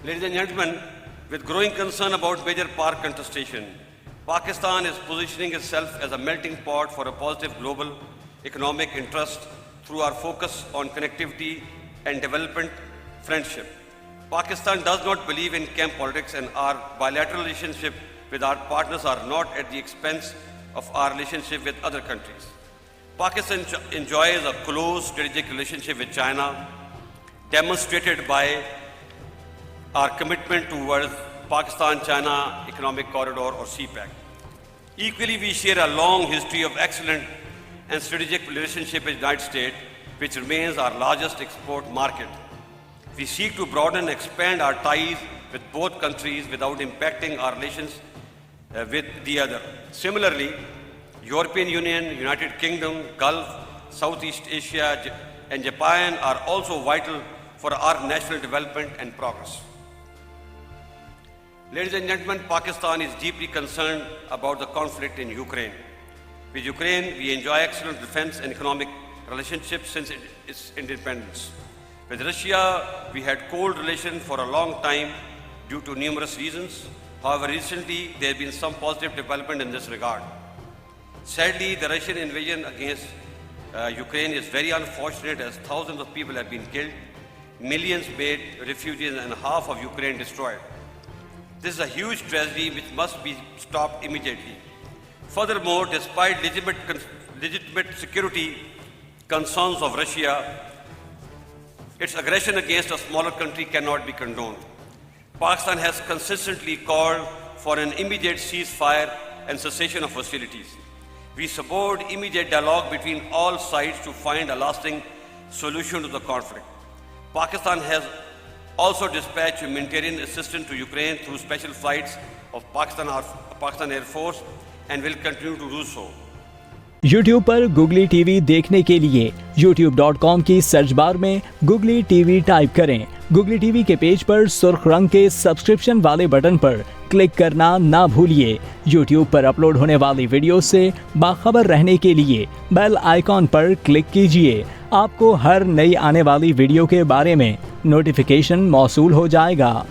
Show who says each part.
Speaker 1: Ladies and gentlemen, with growing concern about major power contestation, Pakistan is positioning itself as a melting pot for a positive global economic interest through our focus on connectivity and development friendship. Pakistan does not believe in camp politics, and our bilateral relationship with our partners are not at the expense of our relationship with other countries. Pakistan enjoys a close strategic relationship with China, demonstrated by our commitment towards Pakistan-China Economic Corridor or CPEC. Equally, we share a long history of excellent and strategic relationship with the United States, which remains our largest export market. We seek to broaden and expand our ties with both countries without impacting our relations with the other. Similarly, European Union, United Kingdom, Gulf, Southeast Asia, and Japan are also vital for our national development and progress. Ladies and gentlemen, Pakistan is deeply concerned about the conflict in Ukraine. With Ukraine, we enjoy excellent defense and economic relationships since its independence. With Russia, we had cold relations for a long time due to numerous reasons. However, recently there has been some positive development in this regard. Sadly, the Russian invasion against Ukraine is very unfortunate, as thousands of people have been killed, millions made refugees, and half of Ukraine destroyed. This is a huge tragedy which must be stopped immediately. Furthermore, despite legitimate security concerns of Russia, its aggression against a smaller country cannot be condoned. Pakistan has consistently called for an immediate ceasefire and cessation of hostilities. We support immediate dialogue between all sides to find a lasting solution to the conflict. Pakistan has also dispatched humanitarian assistance to Ukraine through special flights of Pakistan Air Force and will continue to do so.
Speaker 2: YouTube पर Googly TV देखने के लिए youtube.com की search bar में Googly TV type करें। Googly TV के page पर सुर्ख रंग के सब्सक्रिप्शन वाले बटन पर क्लिक करना ना भूलिए। YouTube पर अपलोड होने वाली वीडियो से बाखबर रहने के लिए बेल आइकॉन पर क्लिक कीजिए। आपको हर नई आने वाली वीडियो के बारे में नोटिफिकेशन मौसूल हो जाएगा।